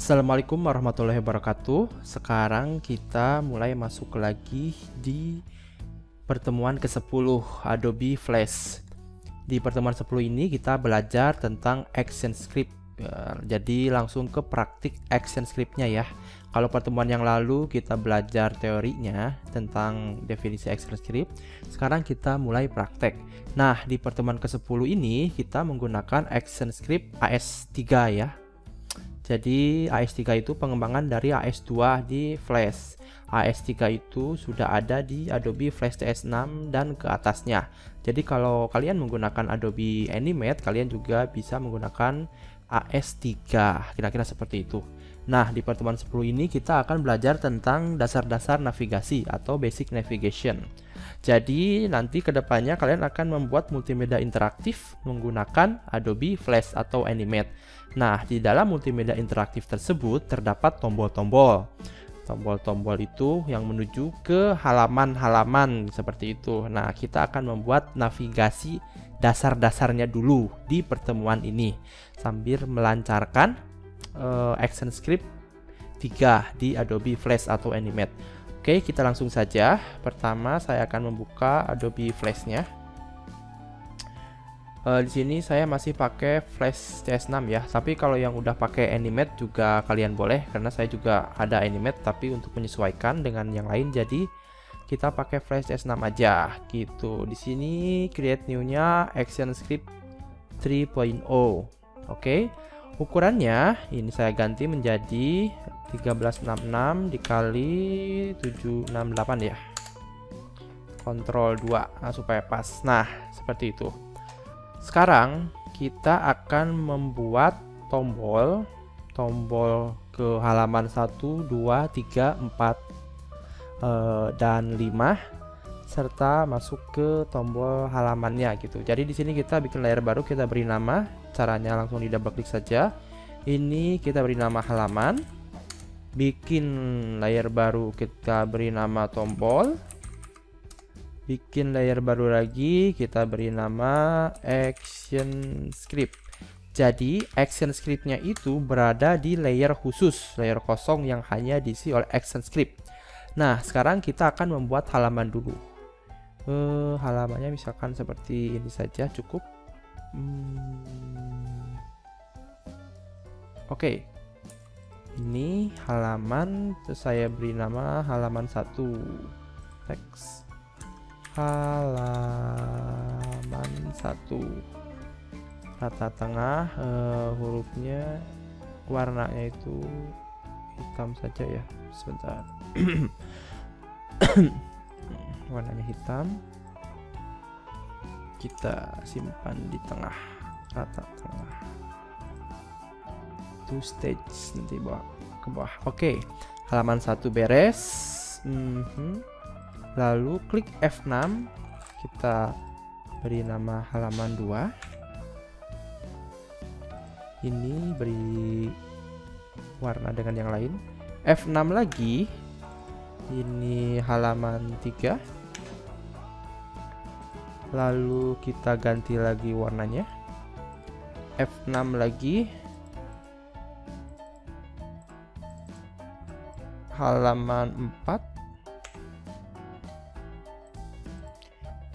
Assalamualaikum warahmatullahi wabarakatuh. Sekarang kita mulai masuk lagi di pertemuan ke-10 Adobe Flash. Di pertemuan 10 ini kita belajar tentang ActionScript. Jadi langsung ke praktik ActionScript-nya ya. Kalau pertemuan yang lalu kita belajar teorinya tentang definisi ActionScript, sekarang kita mulai praktek. Nah, di pertemuan ke-10 ini kita menggunakan ActionScript AS3 ya. Jadi AS3 itu pengembangan dari AS2 di Flash. AS3 itu sudah ada di Adobe Flash CS6 dan ke atasnya. Jadi kalau kalian menggunakan Adobe Animate, kalian juga bisa menggunakan AS3. Kira-kira seperti itu. Nah, di pertemuan 10 ini kita akan belajar tentang dasar-dasar navigasi atau basic navigation. Jadi nanti kedepannya kalian akan membuat multimedia interaktif menggunakan Adobe Flash atau Animate. Nah, di dalam multimedia interaktif tersebut terdapat tombol-tombol. Tombol-tombol itu yang menuju ke halaman-halaman seperti itu. Nah, kita akan membuat navigasi dasar-dasarnya dulu di pertemuan ini sambil melancarkan ActionScript 3 di Adobe Flash atau Animate. Oke, kita langsung saja. Pertama, saya akan membuka Adobe Flash-nya. Di sini saya masih pakai Flash CS6 ya. Tapi kalau yang udah pakai Animate juga kalian boleh, karena saya juga ada Animate tapi untuk menyesuaikan dengan yang lain. Jadi kita pakai Flash CS6 aja gitu. Di sini create new-nya ActionScript 3.0. Oke. Ukurannya ini saya ganti menjadi 1366 dikali 768 ya. Ctrl 2 supaya pas. Nah, seperti itu. Sekarang kita akan membuat tombol ke halaman 1, 2, 3, 4 dan 5 serta masuk ke tombol halamannya gitu. Jadi di sini kita bikin layer baru, kita beri nama. Caranya langsung di double klik saja. Ini kita beri nama halaman. Bikin layer baru, kita beri nama tombol. Bikin layer baru lagi, kita beri nama ActionScript. Jadi ActionScript-nya itu berada di layer khusus, layer kosong yang hanya diisi oleh ActionScript. Nah, sekarang kita akan membuat halaman dulu. Halamannya misalkan seperti ini saja cukup. Oke. Ini halaman, terus saya beri nama halaman 1. Teks halaman 1. Rata tengah, hurufnya warnanya itu hitam saja ya. Sebentar. Warnanya hitam. Kita simpan di tengah, rata tengah. To stage nanti bawa ke bawah. Oke, halaman 1 beres. Lalu klik F6, kita beri nama halaman 2. Ini beri warna dengan yang lain. F6 lagi. Ini halaman 3. Lalu kita ganti lagi warnanya. F6 lagi. Halaman 4.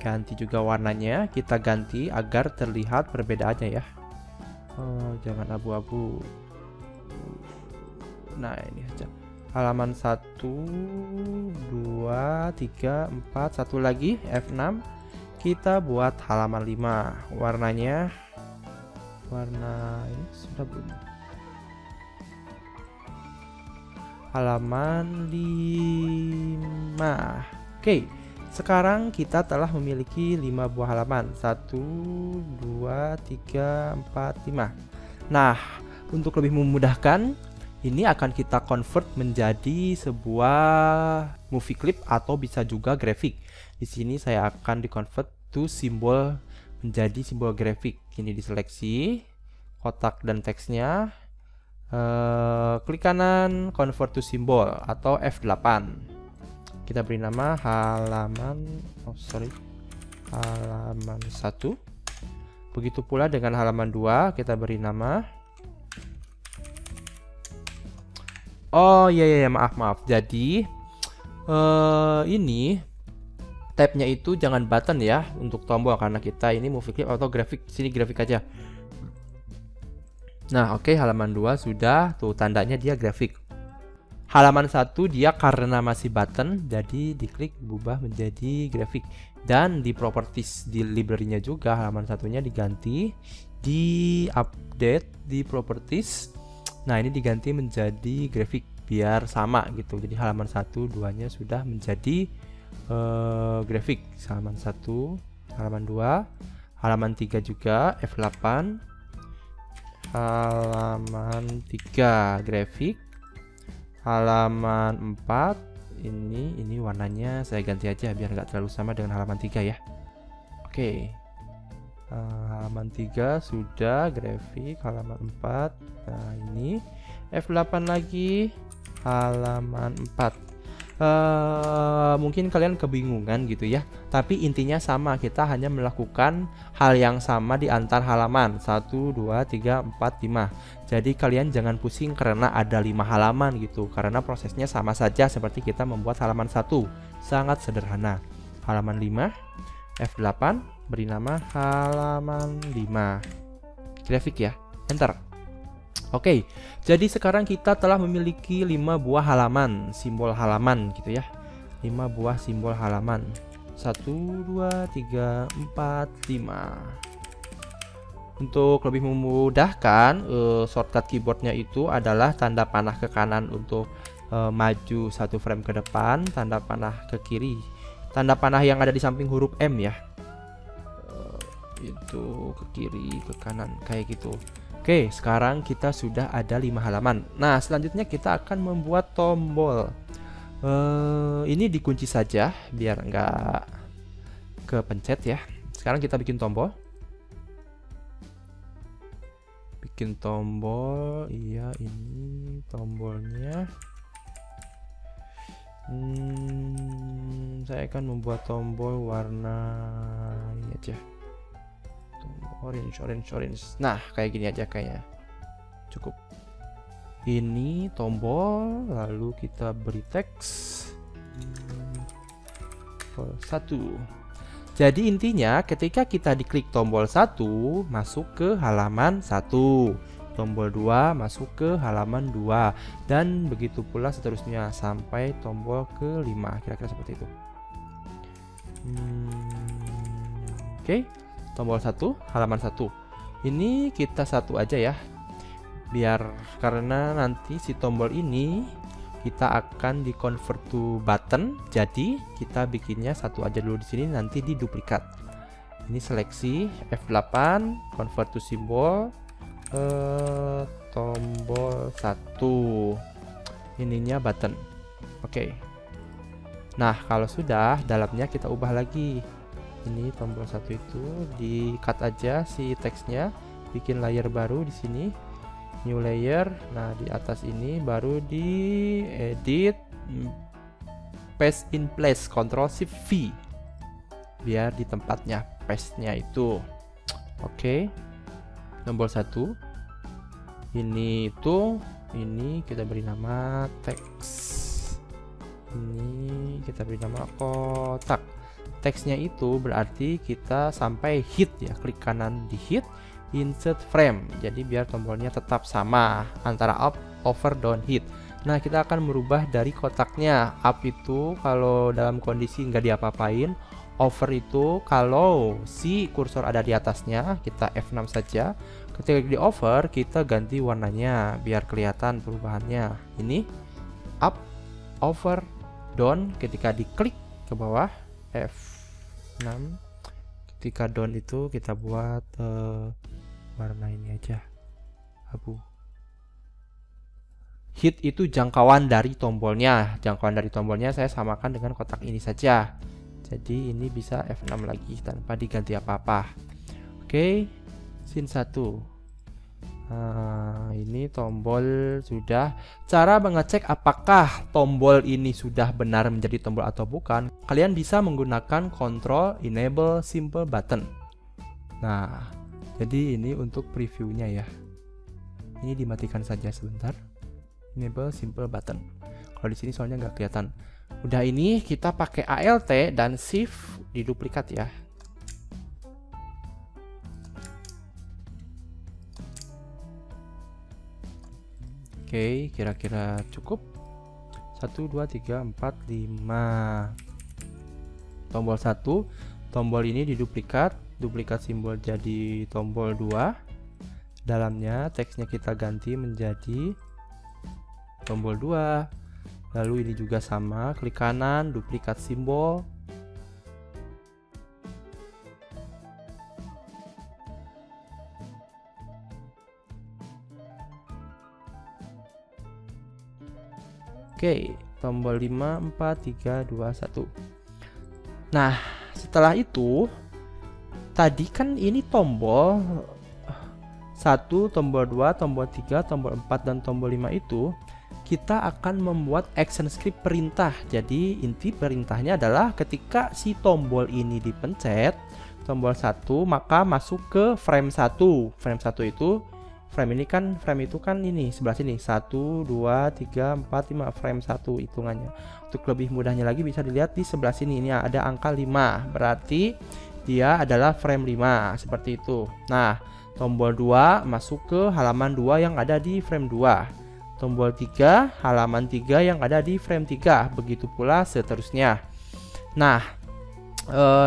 Ganti juga warnanya. Kita ganti agar terlihat perbedaannya ya. Jangan abu-abu. Nah, ini aja. Halaman 1, 2, 3, 4. Satu lagi F6. Kita buat halaman 5. Warnanya warna ini sudah belum? Halaman 5. Oke, sekarang kita telah memiliki 5 buah halaman. 1, 2, 3, 4, 5. Nah, untuk lebih memudahkan, ini akan kita convert menjadi sebuah movie clip atau bisa juga grafik. Di sini saya akan di-convert to simbol menjadi simbol grafik. Ini diseleksi kotak dan teksnya. Klik kanan, convert to symbol atau F8. Kita beri nama halaman halaman 1. Begitu pula dengan halaman 2, kita beri nama Oh iya iya maaf. Jadi ini tabnya itu jangan button ya untuk tombol karena kita ini movie clip atau grafik. Sini grafik aja. Nah, oke, halaman 2 sudah tuh tandanya dia grafik. Halaman 1 dia karena masih button jadi diklik berubah menjadi grafik. Dan di properties di library-nya juga halaman satunya diganti, di update di properties. Nah, ini diganti menjadi grafik biar sama gitu. Jadi halaman 1 2-nya sudah menjadi grafik. Halaman 1, halaman 2, halaman 3 juga F8. Halaman 3 grafik. Halaman 4 ini warnanya saya ganti aja biar nggak terlalu sama dengan halaman 3 ya. Oke. Halaman 3 sudah grafik. Halaman 4. Nah, ini F8 lagi. Halaman 4. Mungkin kalian kebingungan gitu ya, tapi intinya sama, kita hanya melakukan hal yang sama di antar halaman 1, 2, 3, 4, 5. Jadi kalian jangan pusing karena ada 5 halaman gitu, karena prosesnya sama saja seperti kita membuat halaman 1. Sangat sederhana. Halaman 5 F8 beri nama halaman 5 grafik ya, enter. Oke, jadi sekarang kita telah memiliki 5 buah halaman, simbol halaman gitu ya. 5 buah simbol halaman. 1, 2, 3, 4, 5. Untuk lebih memudahkan, shortcut keyboardnya itu adalah tanda panah ke kanan untuk maju 1 frame ke depan, tanda panah ke kiri. Tanda panah yang ada di samping huruf M ya. Itu ke kiri, ke kanan, kayak gitu. Oke, sekarang kita sudah ada 5 halaman. Nah, selanjutnya kita akan membuat tombol. Ini dikunci saja biar nggak kepencet ya. Sekarang kita bikin tombol. Bikin tombol, iya ini tombolnya. Saya akan membuat tombol warna ini aja. Orange. Nah, kayak gini aja kayaknya cukup. Ini tombol, lalu kita beri teks 1. Jadi intinya ketika kita diklik tombol 1 masuk ke halaman 1, tombol 2 masuk ke halaman 2, dan begitu pula seterusnya sampai tombol ke-5, kira-kira seperti itu. Oke. Tombol 1, halaman 1. Ini kita 1 aja ya. Biar karena nanti si tombol ini kita akan di convert to button. Jadi kita bikinnya 1 aja dulu di sini, nanti diduplikat. Ini seleksi F8, convert to symbol, tombol 1. Ininya button. Oke. Nah, kalau sudah, dalamnya kita ubah lagi. Ini tombol 1 itu di cut aja si teksnya, bikin layer baru di sini, new layer. Nah, di atas ini baru di edit, paste in place, Ctrl Shift V biar di tempatnya paste-nya itu. Oke. Tombol 1 ini kita beri nama teks, ini kita beri nama kotak. Teksnya itu berarti kita sampai hit ya, klik kanan di hit, insert frame. Jadi biar tombolnya tetap sama antara up, over, down, hit. Nah, kita akan merubah dari kotaknya. Up itu kalau dalam kondisi nggak diapa-apain, over itu kalau si kursor ada di atasnya, kita F6 saja. Ketika di over, kita ganti warnanya biar kelihatan perubahannya. Ini up, over, down. Ketika diklik ke bawah F6, ketika down itu kita buat warna ini aja, abu. Hit itu jangkauan dari tombolnya. Jangkauan dari tombolnya saya samakan dengan kotak ini saja. Jadi ini bisa F6 lagi tanpa diganti apa-apa. Oke, scene 1. Ini tombol sudah. Cara mengecek apakah tombol ini sudah benar menjadi tombol atau bukan, kalian bisa menggunakan Control Enable Simple Button. Nah, jadi ini untuk previewnya ya. Ini dimatikan saja sebentar. enable simple button. Kalau di sini soalnya nggak kelihatan. Udah, ini kita pakai Alt dan shift diduplikat ya. Oke, kira-kira cukup. 1 2 3 4 5. Tombol 1, tombol ini diduplikat, duplikat simbol jadi tombol 2. Dalamnya teksnya kita ganti menjadi tombol 2. Lalu ini juga sama, klik kanan, duplikat simbol. Oke, tombol 5 4 3 2 1. Nah, setelah itu tadi kan ini tombol 1, tombol 2, tombol 3, tombol 4 dan tombol 5 itu kita akan membuat action script perintah. Jadi inti perintahnya adalah ketika si tombol ini dipencet, tombol 1, maka masuk ke frame 1. Frame 1 itu, frame ini kan, frame itu kan ini sebelah sini, 1 2 3 4 5, frame 1 hitungannya. Untuk lebih mudahnya lagi bisa dilihat di sebelah sini, ini ada angka 5, berarti dia adalah frame 5 seperti itu. Nah, tombol 2 masuk ke halaman 2 yang ada di frame 2. Tombol 3, halaman 3 yang ada di frame 3. Begitu pula seterusnya. Nah,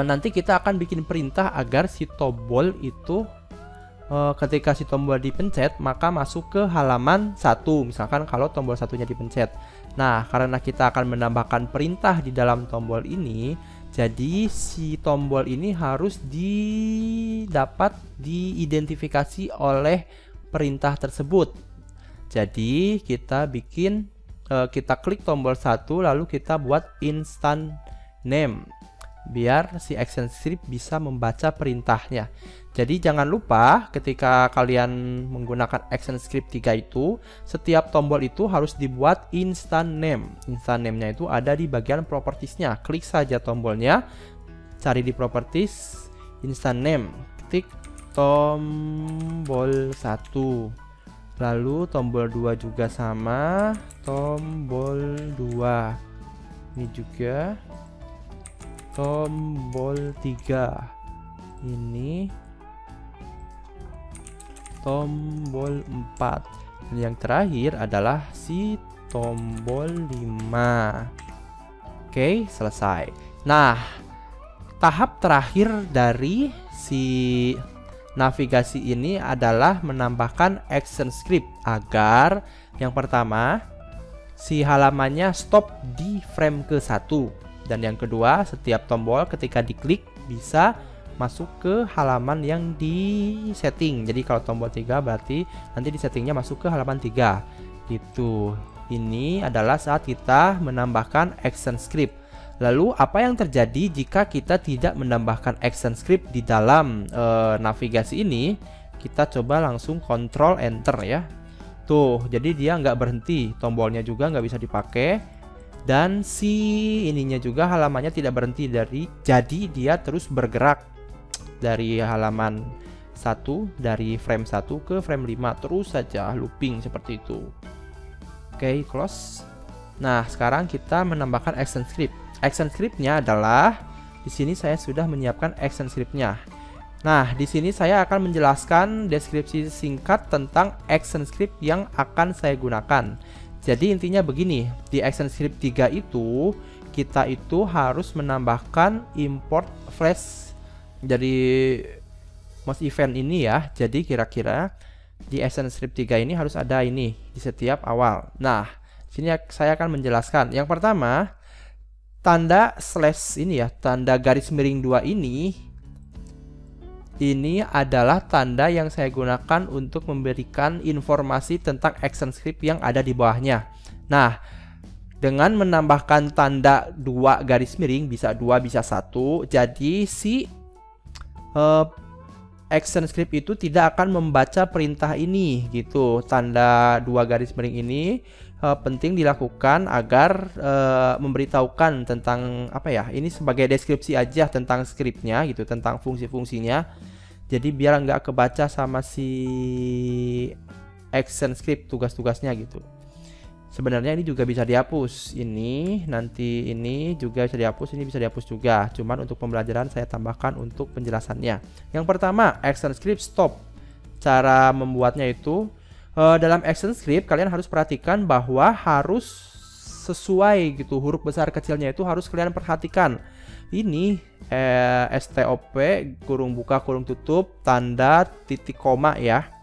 nanti kita akan bikin perintah agar si tombol itu ketika si tombol dipencet maka masuk ke halaman 1. Misalkan kalau tombol satunya dipencet. Nah, karena kita akan menambahkan perintah di dalam tombol ini, jadi si tombol ini harus dapat diidentifikasi oleh perintah tersebut. Jadi kita bikin, kita klik tombol 1 lalu kita buat instant name biar si action script bisa membaca perintahnya. Jadi jangan lupa ketika kalian menggunakan action script 3 itu, setiap tombol itu harus dibuat instant name. Instant name-nya itu ada di bagian properties-nya. Klik saja tombolnya, cari di properties, instant name, ketik tombol 1. Lalu tombol 2 juga sama, tombol 2. Ini juga tombol 3. Ini tombol 4. Dan yang terakhir adalah si tombol 5. Oke, selesai. Nah, tahap terakhir dari si navigasi ini adalah menambahkan action script agar yang pertama si halamannya stop di frame ke-1, dan yang kedua setiap tombol ketika diklik bisa masuk ke halaman yang di setting. Jadi kalau tombol 3 berarti nanti di settingnya masuk ke halaman 3 gitu. Ini adalah saat kita menambahkan action script. Lalu apa yang terjadi jika kita tidak menambahkan action script di dalam navigasi ini? Kita coba langsung Ctrl Enter ya. Tuh, jadi dia nggak berhenti, tombolnya juga nggak bisa dipakai, dan si ininya juga halamannya tidak berhenti jadi dia terus bergerak dari halaman 1, dari frame 1 ke frame 5 terus saja looping seperti itu. Oke, close. Nah, sekarang kita menambahkan action script. Action scriptnya adalah di sini saya sudah menyiapkan action scriptnya. Nah, di sini saya akan menjelaskan deskripsi singkat tentang action script yang akan saya gunakan. Jadi intinya begini, di action script 3 itu kita itu harus menambahkan import flash dari mouse event ini ya. Jadi kira-kira di action script 3 ini harus ada ini di setiap awal. Nah, sini saya akan menjelaskan. Yang pertama, tanda slash ini ya, tanda garis miring 2 ini adalah tanda yang saya gunakan untuk memberikan informasi tentang action script yang ada di bawahnya. Nah, dengan menambahkan tanda 2 garis miring, bisa 2 bisa 1, jadi si action script itu tidak akan membaca perintah ini gitu. Tanda 2 garis miring ini penting dilakukan agar memberitahukan tentang apa ya, ini sebagai deskripsi aja tentang scriptnya gitu, tentang fungsi-fungsinya. Jadi biar nggak kebaca sama si action script tugas-tugasnya gitu. Sebenarnya ini juga bisa dihapus. Ini nanti ini juga bisa dihapus, ini bisa dihapus juga. Cuman untuk pembelajaran saya tambahkan untuk penjelasannya. Yang pertama, ActionScript stop. Cara membuatnya itu dalam ActionScript kalian harus perhatikan bahwa harus sesuai gitu. Huruf besar kecilnya itu harus kalian perhatikan. Ini STOP kurung buka kurung tutup tanda titik koma ya.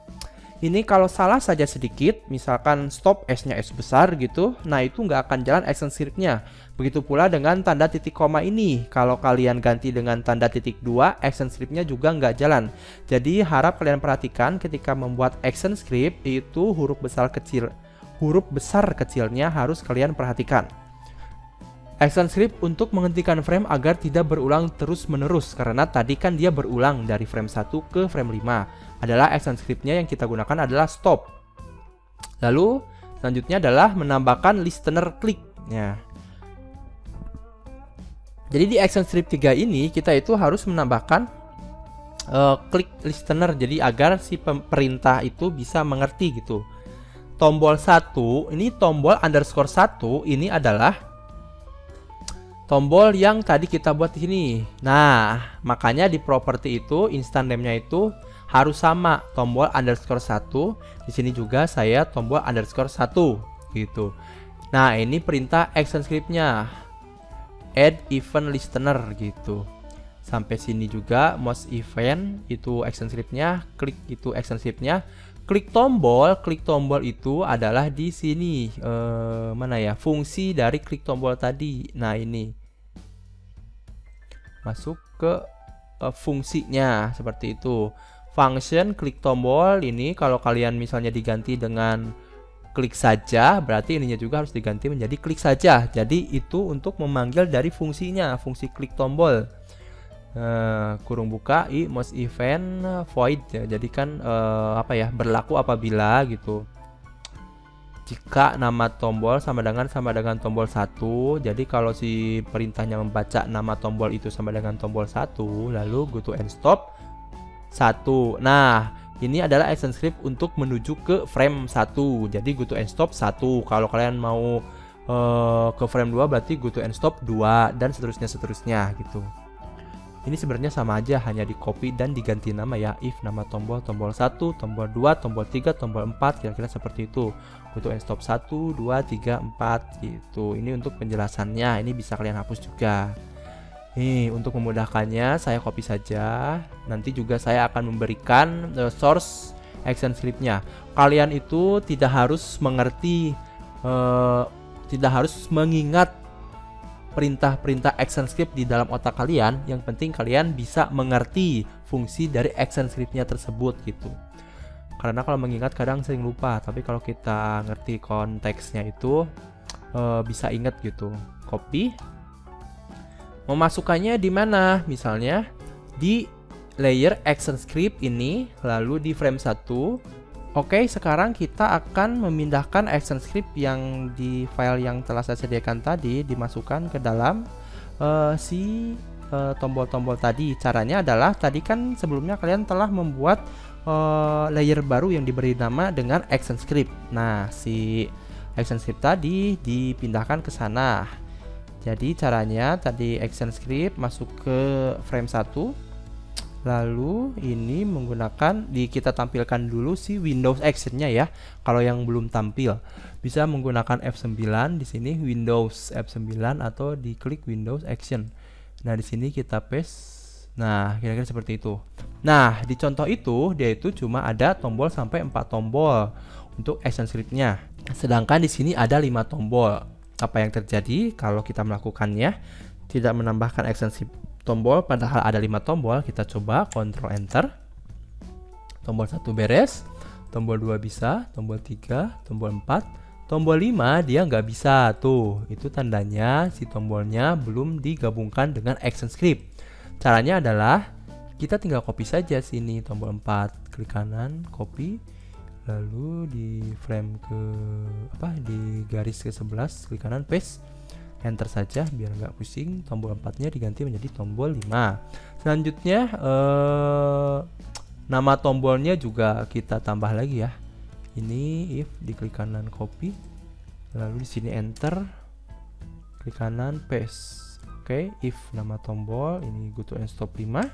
Ini kalau salah saja sedikit, misalkan stop S-nya S besar gitu, nah itu nggak akan jalan ActionScript-nya. Begitu pula dengan tanda titik koma ini, kalau kalian ganti dengan tanda titik 2, ActionScript-nya juga nggak jalan. Jadi harap kalian perhatikan ketika membuat ActionScript itu huruf besar kecilnya harus kalian perhatikan. ActionScript untuk menghentikan frame agar tidak berulang terus-menerus, karena tadi kan dia berulang dari frame 1 ke frame 5. Adalah ActionScript-nya yang kita gunakan adalah stop. Lalu selanjutnya adalah menambahkan listener click. Ya. Jadi di ActionScript 3 ini kita itu harus menambahkan klik listener, jadi agar si perintah itu bisa mengerti gitu. Tombol 1 ini tombol underscore 1 ini adalah tombol yang tadi kita buat di sini. Nah, makanya di properti itu instant name-nya itu harus sama tombol underscore 1. Di sini juga saya tombol underscore 1 gitu. Nah, ini perintah ActionScript-nya. Add event listener gitu. Sampai sini juga most event itu ActionScript-nya, klik itu ActionScript-nya. Klik tombol itu adalah di sini mana ya? Fungsi dari klik tombol tadi. Nah, ini. Masuk ke fungsinya seperti itu. Function klik tombol ini kalau kalian misalnya diganti dengan klik saja, berarti ininya juga harus diganti menjadi klik saja. Jadi itu untuk memanggil dari fungsinya, fungsi klik tombol. Kurung buka i most event void ya. Jadi kan apa ya, berlaku apabila gitu. Jika nama tombol sama dengan tombol 1. Jadi kalau si perintahnya membaca nama tombol itu sama dengan tombol 1, lalu go to end stop 1. Nah, ini adalah ActionScript untuk menuju ke frame 1. Jadi go to end stop 1. Kalau kalian mau ke frame 2 berarti go to end stop 2 dan seterusnya gitu. Ini sebenarnya sama aja, hanya di copy dan diganti nama ya. If nama tombol 1, tombol 2, tombol 3, tombol 4, kira-kira seperti itu. Go to end stop 1, 2, 3, 4 gitu. Ini untuk penjelasannya, ini bisa kalian hapus juga. Nih, untuk memudahkannya saya copy saja. Nanti juga saya akan memberikan source ActionScript-nya. Kalian itu tidak harus mengerti, tidak harus mengingat perintah-perintah ActionScript di dalam otak kalian. Yang penting kalian bisa mengerti fungsi dari ActionScript-nya tersebut gitu. Karena kalau mengingat kadang sering lupa, tapi kalau kita ngerti konteksnya itu bisa ingat gitu. Copy. Memasukkannya di mana? Misalnya di layer ActionScript ini, lalu di frame 1. Oke, sekarang kita akan memindahkan ActionScript yang di file yang telah saya sediakan tadi, dimasukkan ke dalam si tombol-tombol tadi. Caranya adalah tadi kan sebelumnya kalian telah membuat layer baru yang diberi nama dengan ActionScript. Nah, si ActionScript tadi dipindahkan ke sana. Jadi caranya tadi ActionScript masuk ke frame 1. Lalu ini menggunakan kita tampilkan dulu si Windows Action-nya ya. Kalau yang belum tampil bisa menggunakan F9 di sini Windows F9 atau diklik Windows Action. Nah, di sini kita paste. Nah, kira-kira seperti itu. Nah, di contoh itu dia itu cuma ada tombol sampai 4 tombol untuk ActionScript-nya. Sedangkan di sini ada 5 tombol. Apa yang terjadi kalau kita melakukannya tidak menambahkan ActionScript tombol padahal ada 5 tombol? Kita coba Ctrl Enter. Tombol 1 beres, tombol 2 bisa, tombol 3, tombol 4, tombol 5 dia nggak bisa tuh. Itu tandanya si tombolnya belum digabungkan dengan ActionScript. Caranya adalah kita tinggal copy saja sini tombol 4, klik kanan, copy. Lalu di frame di garis ke-11 klik kanan paste, enter saja biar nggak pusing. Tombol 4 nya diganti menjadi tombol 5. Selanjutnya nama tombolnya juga kita tambah lagi ya. Ini if diklik kanan copy, Lalu di sini enter, klik kanan, paste. Oke, if nama tombol, ini go to and stop 5.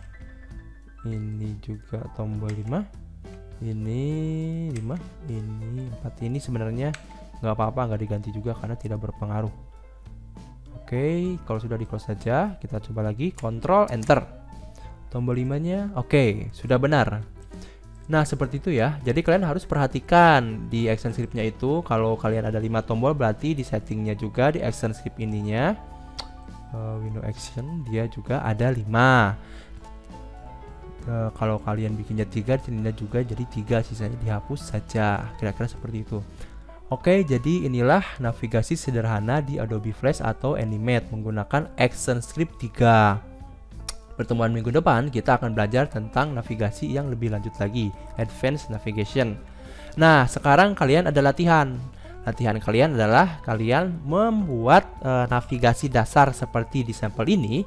Ini juga tombol 5. Ini 5, ini 4. Ini sebenarnya nggak apa-apa, nggak diganti juga karena tidak berpengaruh. Oke, kalau sudah di close saja, kita coba lagi, Ctrl Enter. Tombol 5-nya, oke, sudah benar. Nah, seperti itu ya. Jadi kalian harus perhatikan di action script-nya itu, kalau kalian ada 5 tombol berarti di settingnya juga di action script ininya, window action, dia juga ada 5. Kalau kalian bikinnya 3, sininya juga jadi 3, sisanya dihapus saja. Kira-kira seperti itu. Oke, jadi inilah navigasi sederhana di Adobe Flash atau Animate menggunakan action script 3. Pertemuan minggu depan kita akan belajar tentang navigasi yang lebih lanjut lagi, Advanced Navigation. Nah, sekarang kalian ada latihan. Latihan kalian adalah kalian membuat navigasi dasar seperti di sampel ini.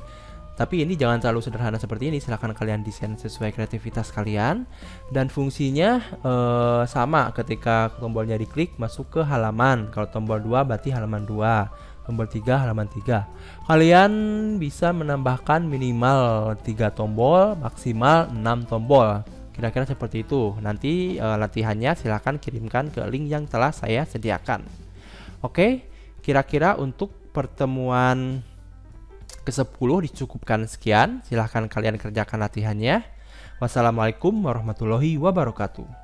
Tapi ini jangan terlalu sederhana seperti ini, silahkan kalian desain sesuai kreativitas kalian. Dan fungsinya sama, ketika tombolnya diklik masuk ke halaman. Kalau tombol 2 berarti halaman 2. Tombol 3 halaman 3. Kalian bisa menambahkan minimal 3 tombol, maksimal 6 tombol. Kira-kira seperti itu. Nanti latihannya silahkan kirimkan ke link yang telah saya sediakan. Oke, kira-kira untuk pertemuan ke-10 dicukupkan sekian. Silahkan kalian kerjakan latihannya. Wassalamualaikum warahmatullahi wabarakatuh.